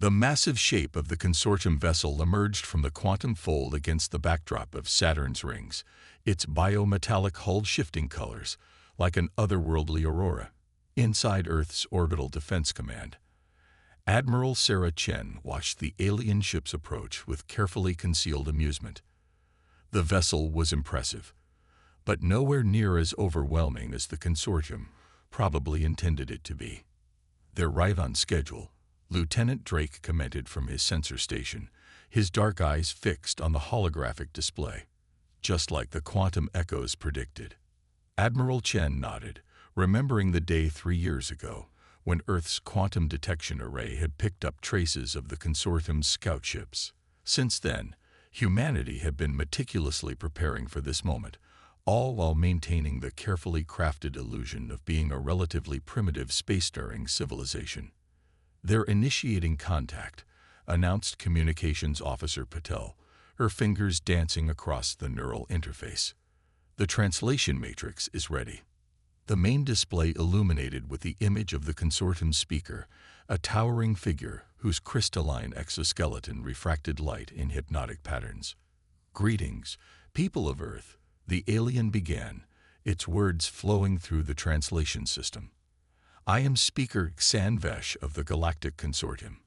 The massive shape of the consortium vessel emerged from the quantum fold against the backdrop of Saturn's rings, its biometallic hull shifting colors, like an otherworldly aurora. Inside Earth's Orbital Defense Command, Admiral Sarah Chen watched the alien ship's approach with carefully concealed amusement. The vessel was impressive, but nowhere near as overwhelming as the consortium probably intended it to be. "They're right on schedule," Lieutenant Drake commented from his sensor station, his dark eyes fixed on the holographic display. "Just like the quantum echoes predicted." Admiral Chen nodded, remembering the day 3 years ago when Earth's quantum detection array had picked up traces of the consortium's scout ships. Since then, humanity had been meticulously preparing for this moment, all while maintaining the carefully crafted illusion of being a relatively primitive spacefaring civilization. "They're initiating contact," announced Communications Officer Patel, her fingers dancing across the neural interface. "The translation matrix is ready." The main display illuminated with the image of the consortium speaker, a towering figure whose crystalline exoskeleton refracted light in hypnotic patterns. "Greetings, people of Earth," the alien began, its words flowing through the translation system. "I am Speaker Xan Vesh of the Galactic Consortium.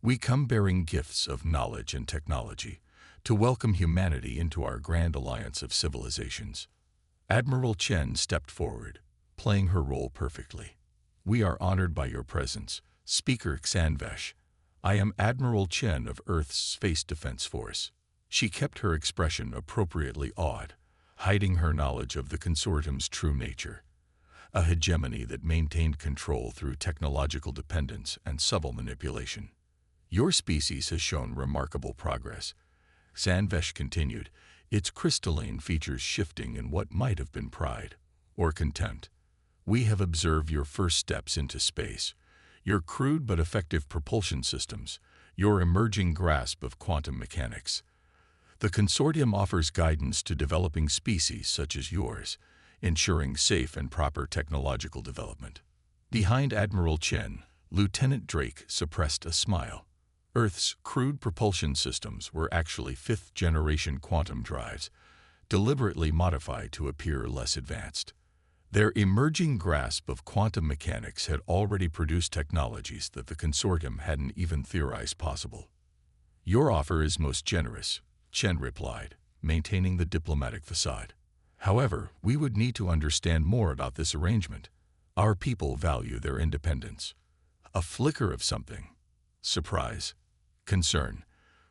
We come bearing gifts of knowledge and technology to welcome humanity into our grand alliance of civilizations." Admiral Chen stepped forward, playing her role perfectly. "We are honored by your presence, Speaker Xan Vesh. I am Admiral Chen of Earth's Space Defense Force." She kept her expression appropriately awed, hiding her knowledge of the consortium's true nature, a hegemony that maintained control through technological dependence and subtle manipulation. "Your species has shown remarkable progress," Xan Vesh continued, its crystalline features shifting in what might have been pride or contempt. "We have observed your first steps into space, your crude but effective propulsion systems, your emerging grasp of quantum mechanics. The consortium offers guidance to developing species such as yours, ensuring safe and proper technological development." Behind Admiral Chen, Lieutenant Drake suppressed a smile. Earth's crude propulsion systems were actually fifth-generation quantum drives, deliberately modified to appear less advanced. Their emerging grasp of quantum mechanics had already produced technologies that the consortium hadn't even theorized possible. "Your offer is most generous," Chen replied, maintaining the diplomatic facade. "However, we would need to understand more about this arrangement. Our people value their independence." A flicker of something, surprise, concern,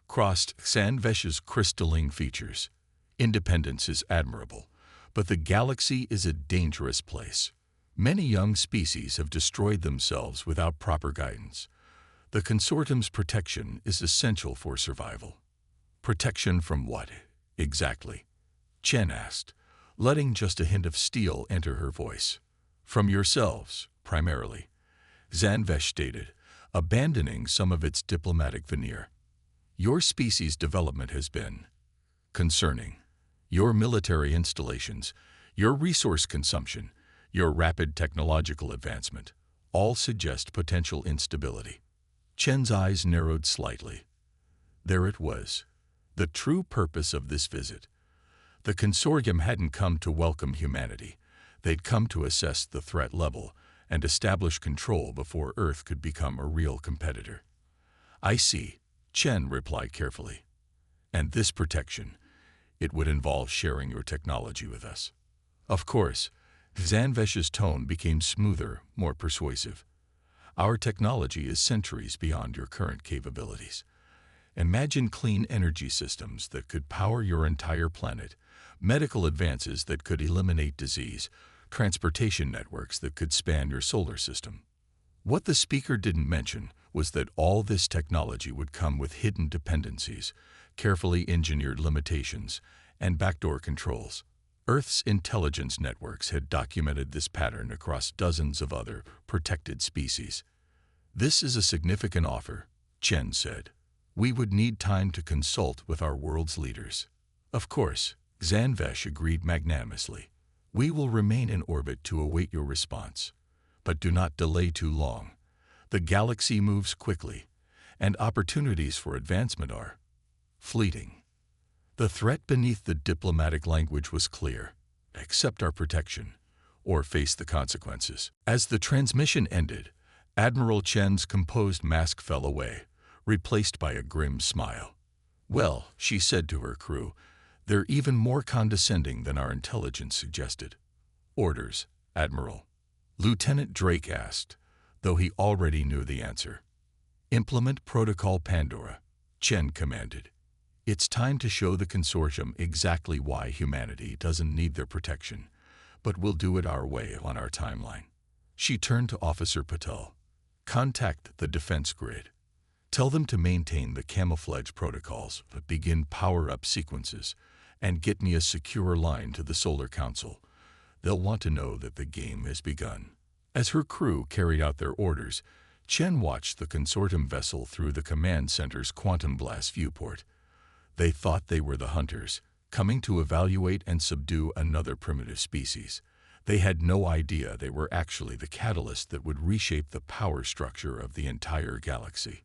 crossed Xan Vesh's crystalline features. "Independence is admirable, but the galaxy is a dangerous place. Many young species have destroyed themselves without proper guidance. The consortium's protection is essential for survival." "Protection from what, exactly?" Chen asked, letting just a hint of steel enter her voice. "From yourselves, primarily," Xan Vesh stated, abandoning some of its diplomatic veneer. "Your species' development has been concerning. Your military installations, your resource consumption, your rapid technological advancement, all suggest potential instability." Chen's eyes narrowed slightly. There it was, the true purpose of this visit. The consortium hadn't come to welcome humanity. They'd come to assess the threat level and establish control before Earth could become a real competitor. "I see," Chen replied carefully. "And this protection, it would involve sharing your technology with us." "Of course," Xan Vesh's tone became smoother, more persuasive. "Our technology is centuries beyond your current capabilities. Imagine clean energy systems that could power your entire planet, medical advances that could eliminate disease, transportation networks that could span your solar system." What the speaker didn't mention was that all this technology would come with hidden dependencies, carefully engineered limitations, and backdoor controls. Earth's intelligence networks had documented this pattern across dozens of other protected species. "This is a significant offer," Chen said. "We would need time to consult with our world's leaders." "Of course," Xan Vesh agreed magnanimously. "We will remain in orbit to await your response. But do not delay too long. The galaxy moves quickly, and opportunities for advancement are fleeting. The threat beneath the diplomatic language was clear: accept our protection, or face the consequences. As the transmission ended, Admiral Chen's composed mask fell away, replaced by a grim smile. "Well," she said to her crew, "they're even more condescending than our intelligence suggested." "Orders, Admiral?" Lieutenant Drake asked, though he already knew the answer. "Implement Protocol Pandora," Chen commanded. "It's time to show the consortium exactly why humanity doesn't need their protection, but we'll do it our way on our timeline." She turned to Officer Patel. "Contact the defense grid. Tell them to maintain the camouflage protocols, but begin power-up sequences, and get me a secure line to the Solar Council. They'll want to know that the game has begun." As her crew carried out their orders, Chen watched the consortium vessel through the command center's quantum blast viewport. They thought they were the hunters, coming to evaluate and subdue another primitive species. They had no idea they were actually the catalyst that would reshape the power structure of the entire galaxy.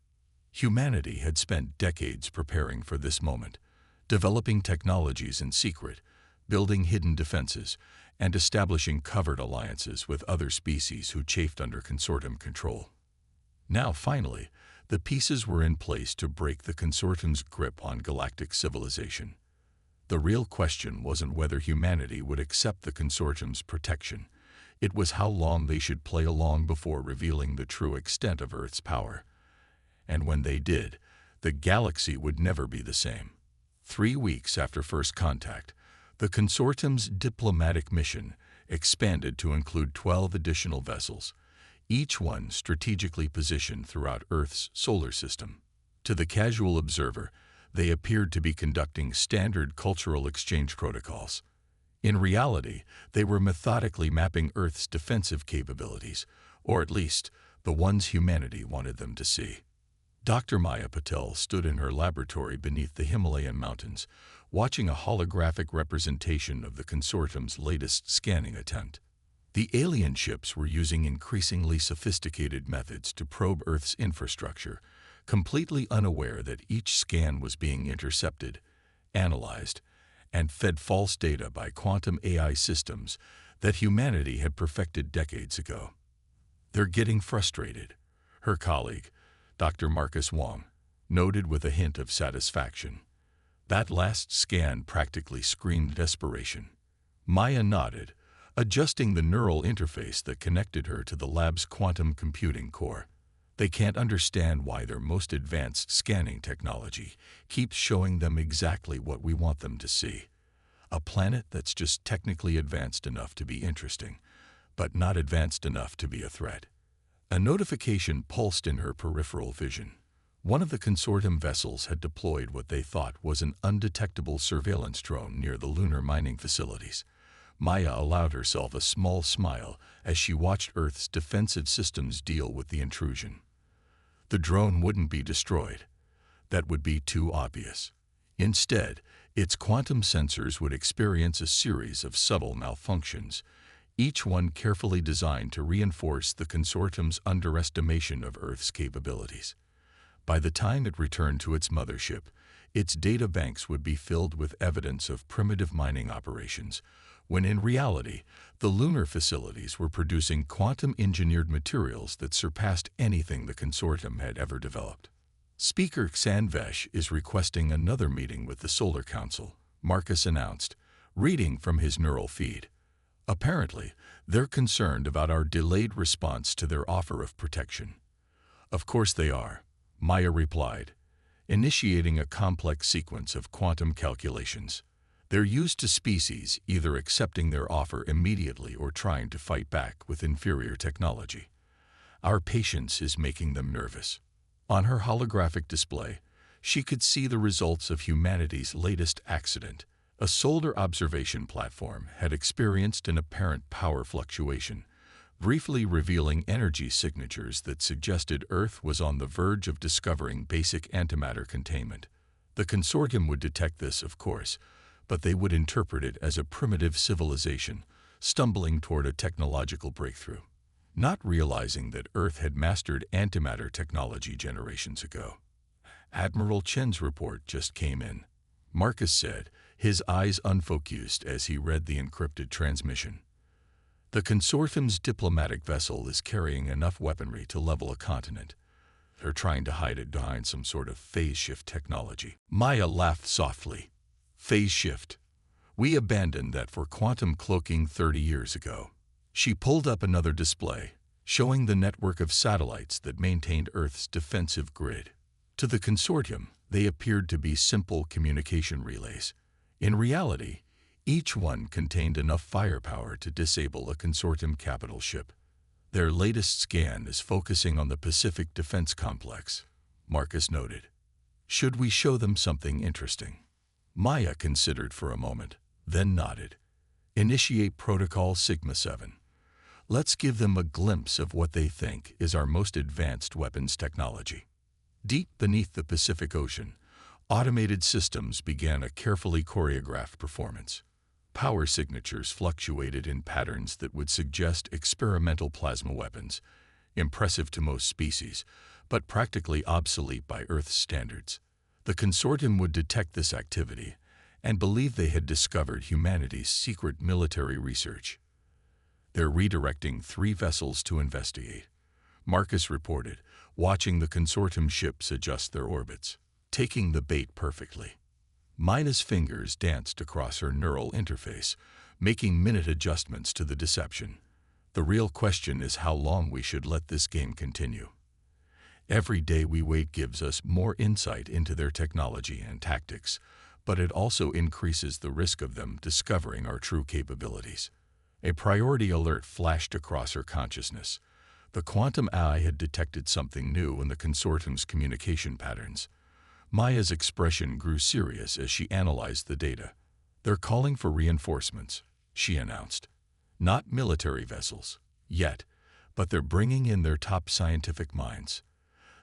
Humanity had spent decades preparing for this moment, developing technologies in secret, building hidden defenses, and establishing covert alliances with other species who chafed under consortium control. Now, finally, the pieces were in place to break the consortium's grip on galactic civilization. The real question wasn't whether humanity would accept the consortium's protection. It was how long they should play along before revealing the true extent of Earth's power. And when they did, the galaxy would never be the same. 3 weeks after first contact, the consortium's diplomatic mission expanded to include 12 additional vessels, each one strategically positioned throughout Earth's solar system. To the casual observer, they appeared to be conducting standard cultural exchange protocols. In reality, they were methodically mapping Earth's defensive capabilities, or at least the ones humanity wanted them to see. Dr. Maya Patel stood in her laboratory beneath the Himalayan mountains, watching a holographic representation of the consortium's latest scanning attempt. The alien ships were using increasingly sophisticated methods to probe Earth's infrastructure, completely unaware that each scan was being intercepted, analyzed, and fed false data by quantum AI systems that humanity had perfected decades ago. "They're getting frustrated," her colleague, Dr. Marcus Wong, noted with a hint of satisfaction. "That last scan practically screamed desperation." Maya nodded, adjusting the neural interface that connected her to the lab's quantum computing core. "They can't understand why their most advanced scanning technology keeps showing them exactly what we want them to see. A planet that's just technically advanced enough to be interesting, but not advanced enough to be a threat." A notification pulsed in her peripheral vision. One of the consortium vessels had deployed what they thought was an undetectable surveillance drone near the lunar mining facilities. Maya allowed herself a small smile as she watched Earth's defensive systems deal with the intrusion. The drone wouldn't be destroyed. That would be too obvious. Instead, its quantum sensors would experience a series of subtle malfunctions, each one carefully designed to reinforce the consortium's underestimation of Earth's capabilities. By the time it returned to its mothership, its data banks would be filled with evidence of primitive mining operations, when in reality, the lunar facilities were producing quantum-engineered materials that surpassed anything the consortium had ever developed. "Speaker Xanvesh is requesting another meeting with the Solar Council," Marcus announced, reading from his neural feed. "Apparently, they're concerned about our delayed response to their offer of protection." "Of course they are," Maya replied, initiating a complex sequence of quantum calculations. "They're used to species either accepting their offer immediately or trying to fight back with inferior technology. Our patience is making them nervous." On her holographic display, she could see the results of humanity's latest accident. A solar observation platform had experienced an apparent power fluctuation, briefly revealing energy signatures that suggested Earth was on the verge of discovering basic antimatter containment. The consortium would detect this, of course, but they would interpret it as a primitive civilization, stumbling toward a technological breakthrough. not realizing that Earth had mastered antimatter technology generations ago. Admiral Chen's report just came in, Marcus said, his eyes unfocused as he read the encrypted transmission. The consortium's diplomatic vessel is carrying enough weaponry to level a continent. They're trying to hide it behind some sort of phase shift technology. Maya laughed softly. Phase shift. We abandoned that for quantum cloaking 30 years ago. She pulled up another display, showing the network of satellites that maintained Earth's defensive grid. To the consortium, they appeared to be simple communication relays. In reality, each one contained enough firepower to disable a consortium capital ship. Their latest scan is focusing on the Pacific Defense Complex, Marcus noted. Should we show them something interesting? Maya considered for a moment, then nodded. Initiate Protocol Sigma-7. Let's give them a glimpse of what they think is our most advanced weapons technology. Deep beneath the Pacific Ocean, automated systems began a carefully choreographed performance. Power signatures fluctuated in patterns that would suggest experimental plasma weapons, impressive to most species, but practically obsolete by Earth's standards. The consortium would detect this activity and believe they had discovered humanity's secret military research. They're redirecting 3 vessels to investigate, Marcus reported, watching the consortium ships adjust their orbits, taking the bait perfectly. Mina's fingers danced across her neural interface, making minute adjustments to the deception. The real question is how long we should let this game continue. Every day we wait gives us more insight into their technology and tactics, but it also increases the risk of them discovering our true capabilities. A priority alert flashed across her consciousness. The quantum eye had detected something new in the consortium's communication patterns. Maya's expression grew serious as she analyzed the data. They're calling for reinforcements, she announced. Not military vessels, yet, but they're bringing in their top scientific minds.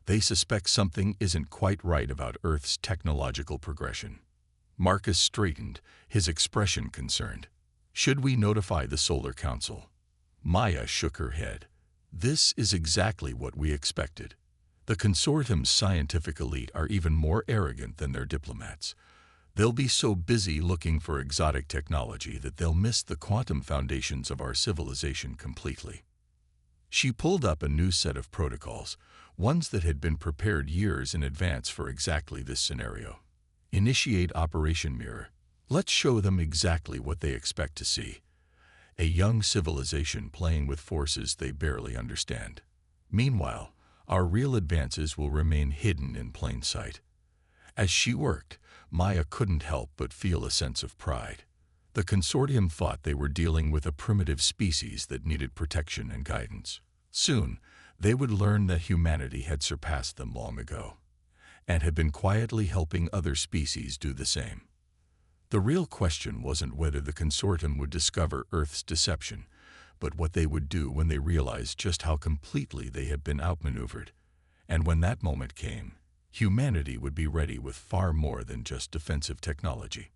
They suspect something isn't quite right about Earth's technological progression. Marcus straightened, his expression concerned. Should we notify the Solar Council? Maya shook her head. This is exactly what we expected. The consortium's scientific elite are even more arrogant than their diplomats. They'll be so busy looking for exotic technology that they'll miss the quantum foundations of our civilization completely. She pulled up a new set of protocols, ones that had been prepared years in advance for exactly this scenario. Initiate Operation Mirror. Let's show them exactly what they expect to see. A young civilization playing with forces they barely understand. Meanwhile, our real advances will remain hidden in plain sight. As she worked, Maya couldn't help but feel a sense of pride. The consortium thought they were dealing with a primitive species that needed protection and guidance. Soon, they would learn that humanity had surpassed them long ago, and had been quietly helping other species do the same. The real question wasn't whether the consortium would discover Earth's deception, but what they would do when they realized just how completely they had been outmaneuvered. And when that moment came, humanity would be ready with far more than just defensive technology.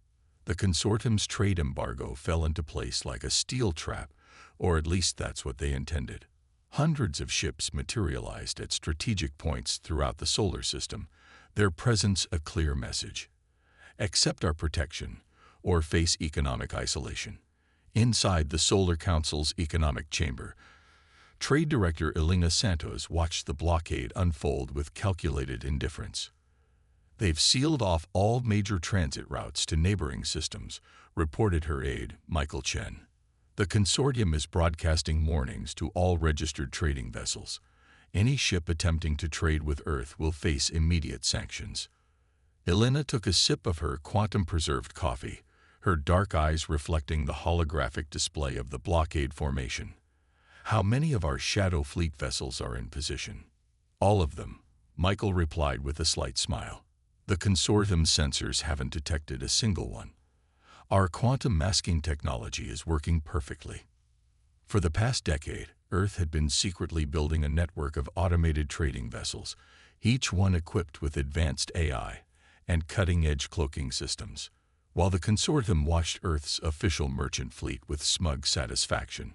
The consortium's trade embargo fell into place like a steel trap, or at least that's what they intended. Hundreds of ships materialized at strategic points throughout the solar system, their presence a clear message. Accept our protection, or face economic isolation. Inside the Solar Council's economic chamber, Trade Director Elena Santos watched the blockade unfold with calculated indifference. They've sealed off all major transit routes to neighboring systems, reported her aide, Michael Chen. The consortium is broadcasting warnings to all registered trading vessels. Any ship attempting to trade with Earth will face immediate sanctions. Elena took a sip of her quantum-preserved coffee, her dark eyes reflecting the holographic display of the blockade formation. How many of our Shadow Fleet vessels are in position? All of them, Michael replied with a slight smile. The consortium's sensors haven't detected a single one. Our quantum masking technology is working perfectly. For the past decade, Earth had been secretly building a network of automated trading vessels, each one equipped with advanced AI and cutting-edge cloaking systems. While the consortium watched Earth's official merchant fleet with smug satisfaction,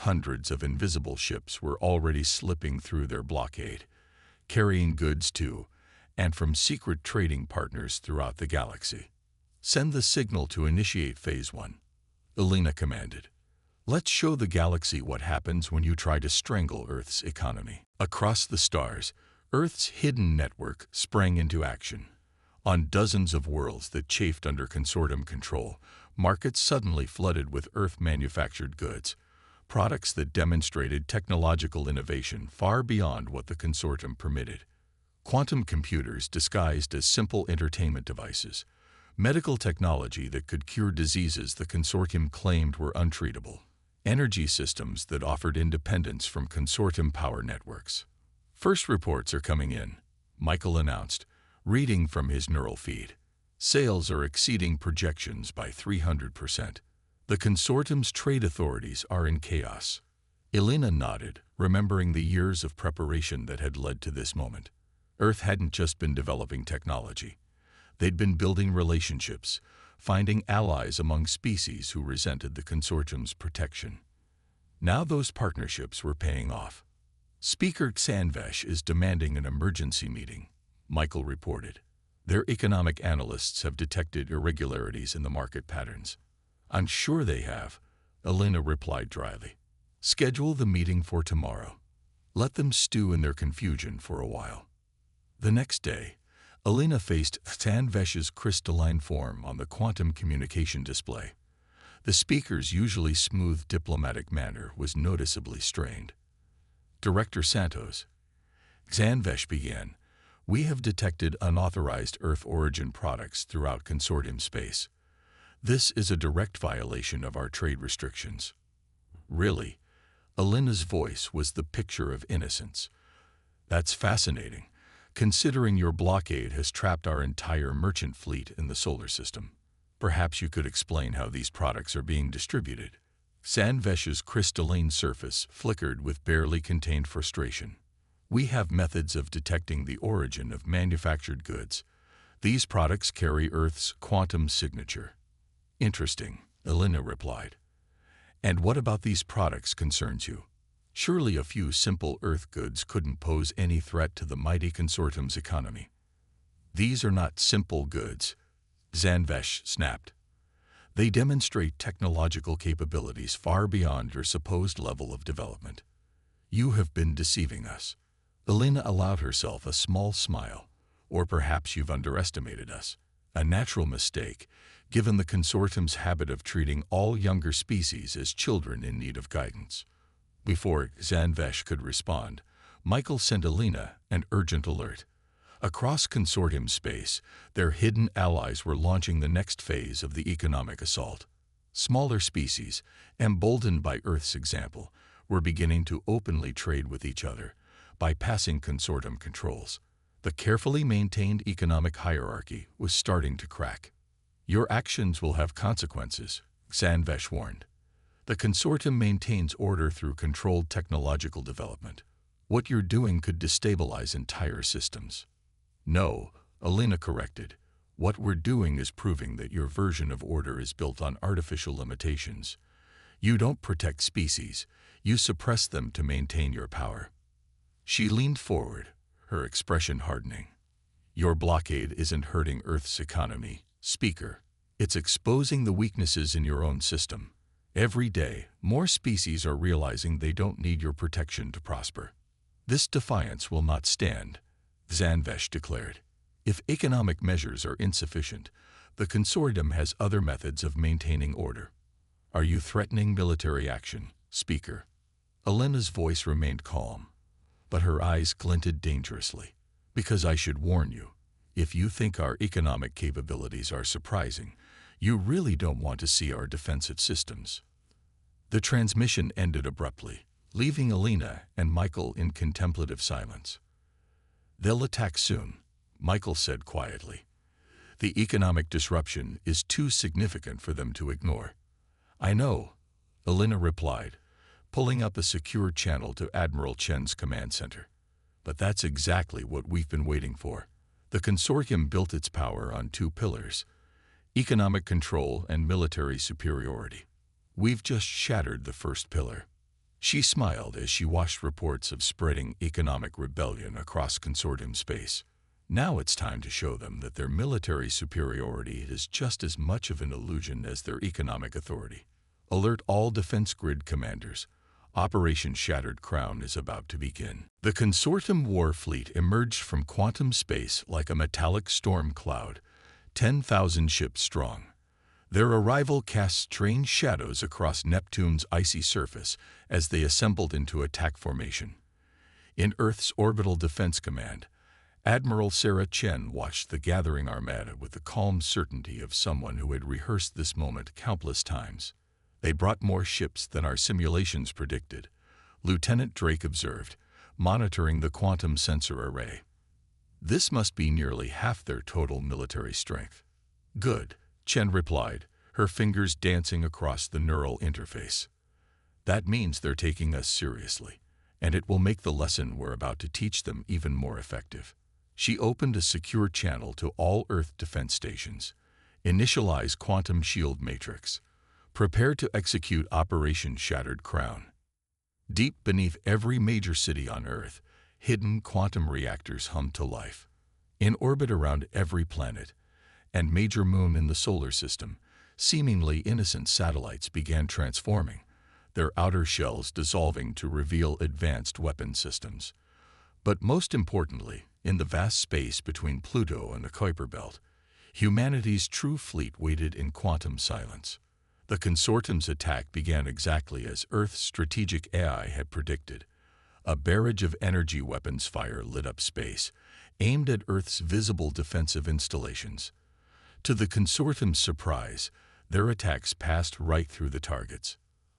Hundreds of invisible ships were already slipping through their blockade, carrying goods to and from secret trading partners throughout the galaxy. "Send the signal to initiate Phase 1, Elena commanded. "Let's show the galaxy what happens when you try to strangle Earth's economy." Across the stars, Earth's hidden network sprang into action. On dozens of worlds that chafed under consortium control, markets suddenly flooded with Earth-manufactured goods, products that demonstrated technological innovation far beyond what the consortium permitted. Quantum computers disguised as simple entertainment devices, medical technology that could cure diseases the consortium claimed were untreatable, energy systems that offered independence from consortium power networks. "First reports are coming in," Michael announced, reading from his neural feed. "Sales are exceeding projections by 300%. The consortium's trade authorities are in chaos." Elena nodded, remembering the years of preparation that had led to this moment. Earth hadn't just been developing technology. They'd been building relationships, finding allies among species who resented the consortium's protection. Now those partnerships were paying off. "Speaker Xanvesh is demanding an emergency meeting," Michael reported. "Their economic analysts have detected irregularities in the market patterns." "I'm sure they have," Elena replied dryly. "Schedule the meeting for tomorrow. Let them stew in their confusion for a while." The next day, Elena faced Xanvesh's crystalline form on the quantum communication display. The speaker's usually smooth diplomatic manner was noticeably strained. "Director Santos," Xanvesh began, "we have detected unauthorized Earth origin products throughout consortium space. This is a direct violation of our trade restrictions." "Really?" Elena's voice was the picture of innocence. "That's fascinating, considering your blockade has trapped our entire merchant fleet in the solar system. Perhaps you could explain how these products are being distributed." Xanvesh's crystalline surface flickered with barely contained frustration. "We have methods of detecting the origin of manufactured goods. These products carry Earth's quantum signature." "Interesting," Elena replied. "And what about these products concerns you? Surely a few simple Earth goods couldn't pose any threat to the mighty consortium's economy." "These are not simple goods," Xanvesh snapped. "They demonstrate technological capabilities far beyond your supposed level of development. You have been deceiving us." Elena allowed herself a small smile. "Or perhaps you've underestimated us. A natural mistake, given the consortium's habit of treating all younger species as children in need of guidance." Before Xanvesh could respond, Michael sent Elena an urgent alert. Across consortium space, their hidden allies were launching the next phase of the economic assault. Smaller species, emboldened by Earth's example, were beginning to openly trade with each other, bypassing consortium controls. The carefully maintained economic hierarchy was starting to crack. "Your actions will have consequences," Xanvesh warned. "The consortium maintains order through controlled technological development. What you're doing could destabilize entire systems." "No," Elena corrected. "What we're doing is proving that your version of order is built on artificial limitations. You don't protect species, you suppress them to maintain your power." She leaned forward, her expression hardening. "Your blockade isn't hurting Earth's economy, Speaker. It's exposing the weaknesses in your own system. Every day, more species are realizing they don't need your protection to prosper." "This defiance will not stand," Xanvesh declared. "If economic measures are insufficient, the consortium has other methods of maintaining order." "Are you threatening military action, Speaker?" Elena's voice remained calm, but her eyes glinted dangerously. "Because I should warn you, if you think our economic capabilities are surprising, you really don't want to see our defensive systems." The transmission ended abruptly, leaving Elena and Michael in contemplative silence. "They'll attack soon," Michael said quietly. "The economic disruption is too significant for them to ignore." "I know," Elena replied, pulling up a secure channel to Admiral Chen's command center. "But that's exactly what we've been waiting for. The consortium built its power on two pillars: economic control and military superiority. We've just shattered the first pillar." She smiled as she watched reports of spreading economic rebellion across consortium space. Now it's time to show them that their military superiority is just as much of an illusion as their economic authority. Alert all defense grid commanders. Operation Shattered Crown is about to begin. The consortium war fleet emerged from quantum space like a metallic storm cloud, 10,000 ships strong. Their arrival cast strange shadows across Neptune's icy surface as they assembled into attack formation. In Earth's Orbital Defense Command, Admiral Sarah Chen watched the gathering armada with the calm certainty of someone who had rehearsed this moment countless times. They brought more ships than our simulations predicted, Lieutenant Drake observed, monitoring the quantum sensor array. This must be nearly half their total military strength. Good, Chen replied, her fingers dancing across the neural interface. That means they're taking us seriously, and it will make the lesson we're about to teach them even more effective. She opened a secure channel to all Earth defense stations. Initialize quantum shield matrix. Prepare to execute Operation Shattered Crown. Deep beneath every major city on Earth, hidden quantum reactors hummed to life. In orbit around every planet and major moon in the solar system, seemingly innocent satellites began transforming, their outer shells dissolving to reveal advanced weapon systems. But most importantly, in the vast space between Pluto and the Kuiper Belt, humanity's true fleet waited in quantum silence. The consortium's attack began exactly as Earth's strategic AI had predicted. A barrage of energy weapons fire lit up space, aimed at Earth's visible defensive installations. To the consortium's surprise, their attacks passed right through the targets.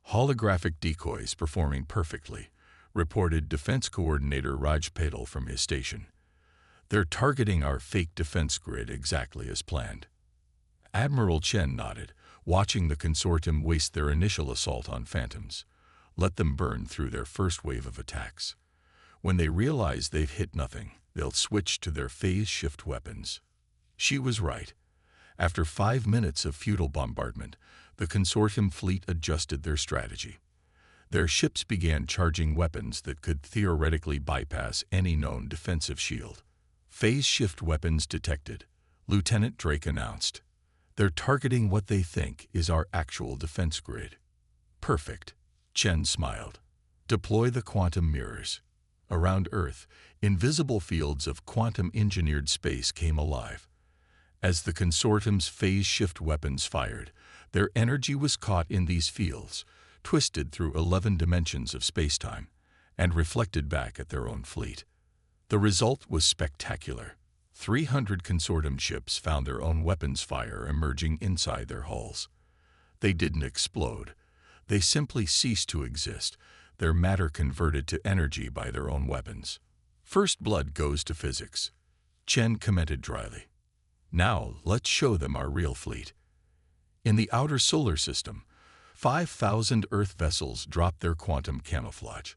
Holographic decoys performing perfectly, reported Defense Coordinator Raj Patel from his station. They're targeting our fake defense grid exactly as planned. Admiral Chen nodded, watching the consortium waste their initial assault on phantoms. Let them burn through their first wave of attacks. When they realize they've hit nothing, they'll switch to their phase shift weapons. She was right. After 5 minutes of futile bombardment, the consortium fleet adjusted their strategy. Their ships began charging weapons that could theoretically bypass any known defensive shield. Phase shift weapons detected, Lieutenant Drake announced. They're targeting what they think is our actual defense grid. Perfect, Chen smiled. Deploy the quantum mirrors. Around Earth, invisible fields of quantum-engineered space came alive. As the consortium's phase shift weapons fired, their energy was caught in these fields, twisted through 11 dimensions of spacetime, and reflected back at their own fleet. The result was spectacular. 300 consortium ships found their own weapons fire emerging inside their hulls. They didn't explode. They simply ceased to exist, their matter converted to energy by their own weapons. First blood goes to physics, Chen commented dryly. Now let's show them our real fleet. In the outer solar system, 5,000 Earth vessels dropped their quantum camouflage.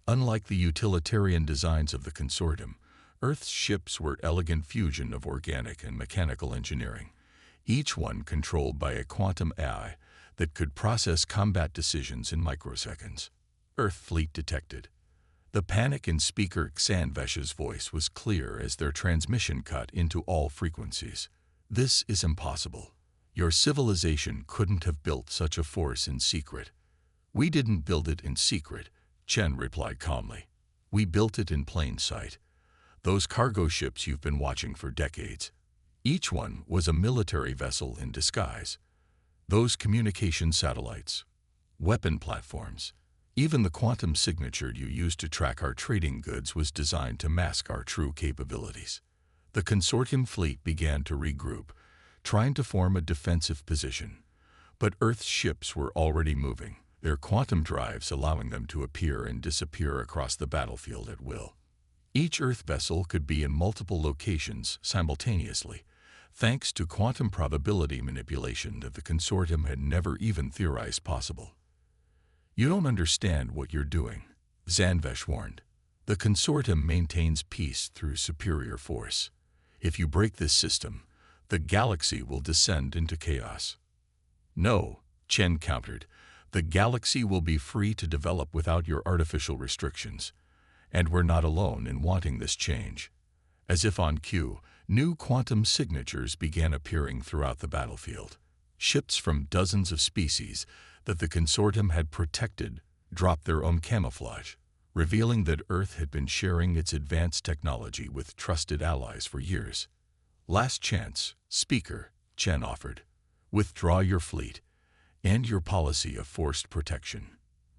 Unlike the utilitarian designs of the consortium, Earth's ships were elegant fusion of organic and mechanical engineering, each one controlled by a quantum AI that could process combat decisions in microseconds. Earth fleet detected. The panic in Speaker Xanvesh's voice was clear as their transmission cut into all frequencies. This is impossible. Your civilization couldn't have built such a force in secret. We didn't build it in secret, Chen replied calmly. We built it in plain sight. Those cargo ships you've been watching for decades. Each one was a military vessel in disguise. Those communication satellites, weapon platforms, even the quantum signature you used to track our trading goods was designed to mask our true capabilities. The consortium fleet began to regroup, trying to form a defensive position. But Earth's ships were already moving, their quantum drives allowing them to appear and disappear across the battlefield at will. Each Earth vessel could be in multiple locations simultaneously, thanks to quantum probability manipulation that the consortium had never even theorized possible. You don't understand what you're doing, Xanvesh warned. The consortium maintains peace through superior force. If you break this system, the galaxy will descend into chaos. No, Chen countered. The galaxy will be free to develop without your artificial restrictions. And we're not alone in wanting this change. As if on cue, new quantum signatures began appearing throughout the battlefield. Ships from dozens of species that the consortium had protected dropped their own camouflage, revealing that Earth had been sharing its advanced technology with trusted allies for years. Last chance, Speaker, Chen offered. Withdraw your fleet. End your policy of forced protection.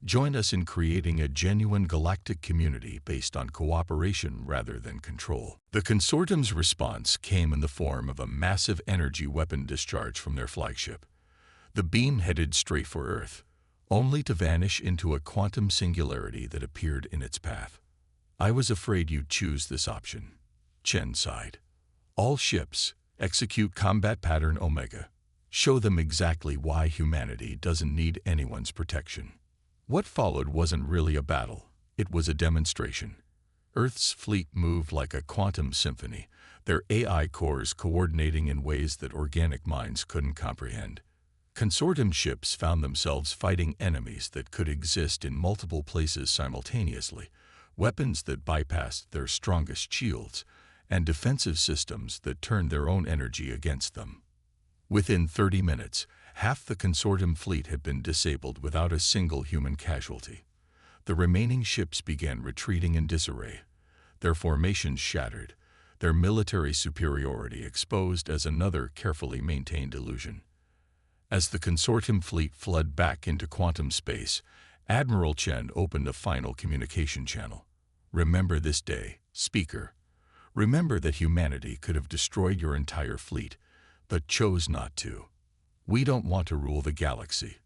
Join us in creating a genuine galactic community based on cooperation rather than control. The consortium's response came in the form of a massive energy weapon discharge from their flagship. The beam headed straight for Earth, only to vanish into a quantum singularity that appeared in its path. I was afraid you'd choose this option, Chen sighed. All ships, execute combat pattern Omega. Show them exactly why humanity doesn't need anyone's protection. What followed wasn't really a battle, it was a demonstration. Earth's fleet moved like a quantum symphony, their AI cores coordinating in ways that organic minds couldn't comprehend. Consortium ships found themselves fighting enemies that could exist in multiple places simultaneously, weapons that bypassed their strongest shields, and defensive systems that turned their own energy against them. Within 30 minutes, half the consortium fleet had been disabled without a single human casualty. The remaining ships began retreating in disarray, their formations shattered, their military superiority exposed as another carefully maintained illusion. As the consortium fleet fled back into quantum space, Admiral Chen opened a final communication channel. Remember this day, Speaker. Remember that humanity could have destroyed your entire fleet, but chose not to. We don't want to rule the galaxy.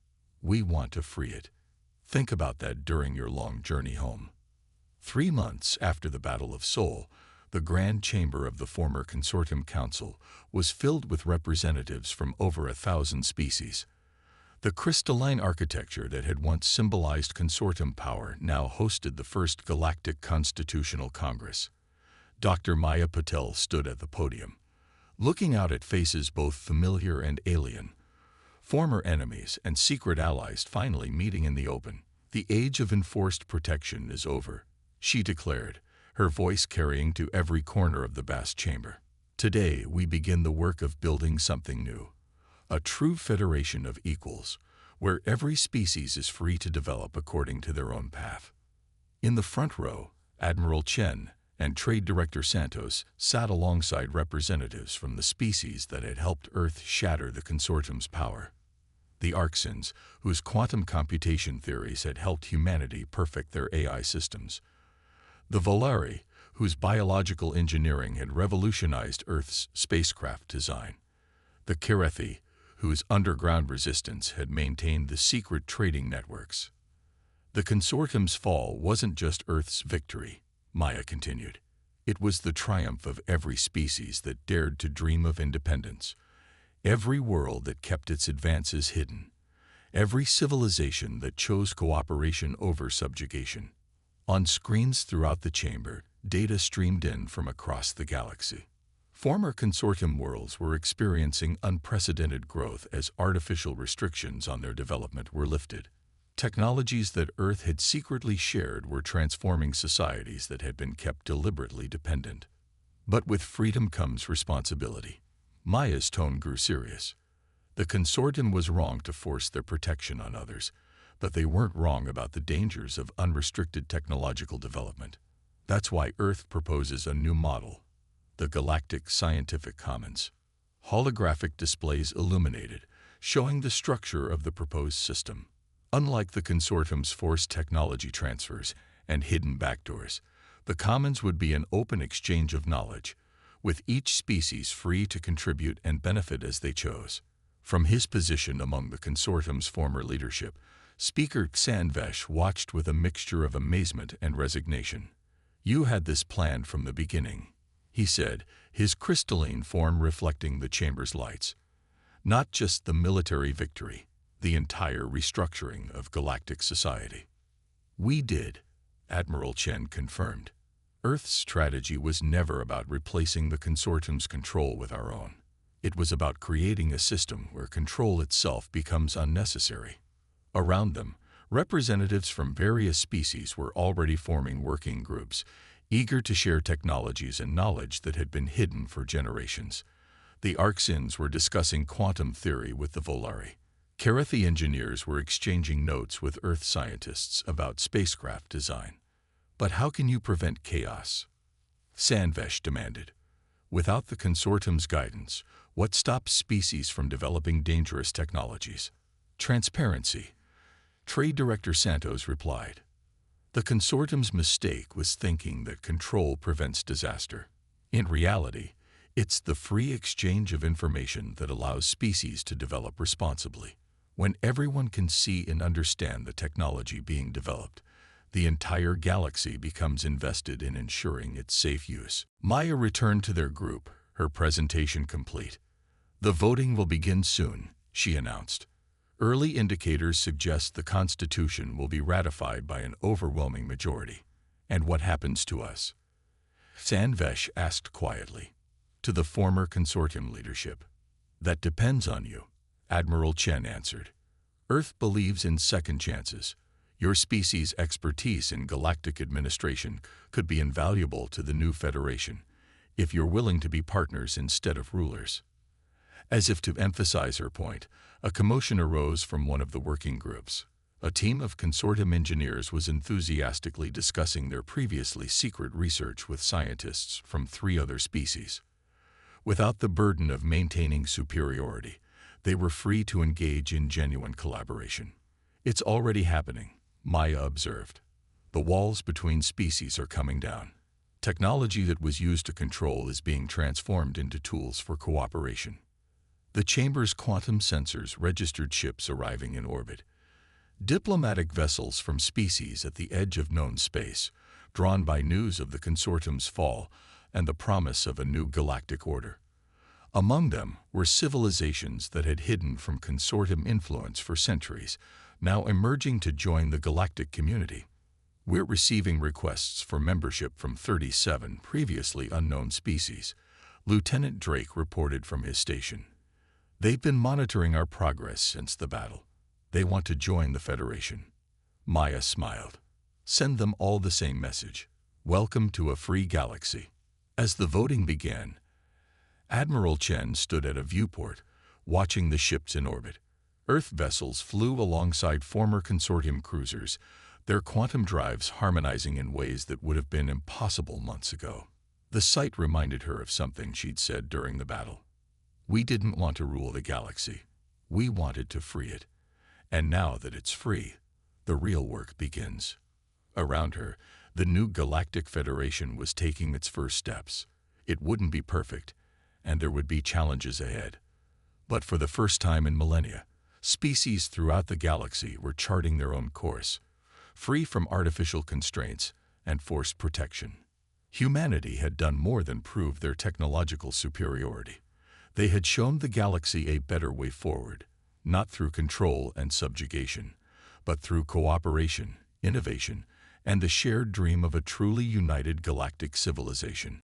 We want to free it. Think about that during your long journey home. 3 months after the Battle of Seoul, the Grand Chamber of the former Consortium Council was filled with representatives from over 1,000 species. The crystalline architecture that had once symbolized consortium power now hosted the first Galactic Constitutional Congress. Dr. Maya Patel stood at the podium, looking out at faces both familiar and alien, former enemies and secret allies finally meeting in the open. The age of enforced protection is over, she declared, her voice carrying to every corner of the vast chamber. Today we begin the work of building something new, a true federation of equals, where every species is free to develop according to their own path. In the front row, Admiral Chen and Trade Director Santos sat alongside representatives from the species that had helped Earth shatter the consortium's power. The Arxens, whose quantum computation theories had helped humanity perfect their AI systems. The Volari, whose biological engineering had revolutionized Earth's spacecraft design. The Kerethi, whose underground resistance had maintained the secret trading networks. The consortium's fall wasn't just Earth's victory, Maya continued. It was the triumph of every species that dared to dream of independence, every world that kept its advances hidden, every civilization that chose cooperation over subjugation. On screens throughout the chamber, data streamed in from across the galaxy. Former consortium worlds were experiencing unprecedented growth as artificial restrictions on their development were lifted. Technologies that Earth had secretly shared were transforming societies that had been kept deliberately dependent. But with freedom comes responsibility. Maya's tone grew serious. The consortium was wrong to force their protection on others, but they weren't wrong about the dangers of unrestricted technological development. That's why Earth proposes a new model, the Galactic Scientific Commons. Holographic displays illuminated, showing the structure of the proposed system. Unlike the consortium's forced technology transfers and hidden backdoors, the Commons would be an open exchange of knowledge, with each species free to contribute and benefit as they chose. From his position among the consortium's former leadership, Speaker Xanvesh watched with a mixture of amazement and resignation. "You had this planned from the beginning," he said, his crystalline form reflecting the chamber's lights. "Not just the military victory, the entire restructuring of galactic society." "We did," Admiral Chen confirmed. "Earth's strategy was never about replacing the consortium's control with our own. It was about creating a system where control itself becomes unnecessary. Around them, representatives from various species were already forming working groups, eager to share technologies and knowledge that had been hidden for generations. The Arxins were discussing quantum theory with the Volari. Karathi engineers were exchanging notes with Earth scientists about spacecraft design. But how can you prevent chaos? Sanvesh demanded. Without the consortium's guidance, what stops species from developing dangerous technologies? Transparency. Trade Director Santos replied. The consortium's mistake was thinking that control prevents disaster. In reality, it's the free exchange of information that allows species to develop responsibly. When everyone can see and understand the technology being developed, the entire galaxy becomes invested in ensuring its safe use. Maya returned to their group, her presentation complete. The voting will begin soon, she announced. Early indicators suggest the Constitution will be ratified by an overwhelming majority. And what happens to us? Sanvesh asked quietly. To the former consortium leadership. That depends on you, Admiral Chen answered. Earth believes in second chances. Your species' expertise in galactic administration could be invaluable to the new Federation, if you're willing to be partners instead of rulers. As if to emphasize her point, a commotion arose from one of the working groups. A team of consortium engineers was enthusiastically discussing their previously secret research with scientists from 3 other species. Without the burden of maintaining superiority, they were free to engage in genuine collaboration. It's already happening, Maya observed. The walls between species are coming down. Technology that was used to control is being transformed into tools for cooperation. The chamber's quantum sensors registered ships arriving in orbit. Diplomatic vessels from species at the edge of known space, drawn by news of the consortium's fall and the promise of a new galactic order. Among them were civilizations that had hidden from consortium influence for centuries, now emerging to join the galactic community. We're receiving requests for membership from 37 previously unknown species, Lieutenant Drake reported from his station. They've been monitoring our progress since the battle. They want to join the Federation. Maya smiled. Send them all the same message. Welcome to a free galaxy. As the voting began, Admiral Chen stood at a viewport, watching the ships in orbit. Earth vessels flew alongside former consortium cruisers, their quantum drives harmonizing in ways that would have been impossible months ago. The sight reminded her of something she'd said during the battle. We didn't want to rule the galaxy. We wanted to free it. And now that it's free, the real work begins. Around her, the new Galactic Federation was taking its first steps. It wouldn't be perfect, and there would be challenges ahead. But for the first time in millennia, species throughout the galaxy were charting their own course, free from artificial constraints and forced protection. Humanity had done more than prove their technological superiority. They had shown the galaxy a better way forward, not through control and subjugation, but through cooperation, innovation, and the shared dream of a truly united galactic civilization.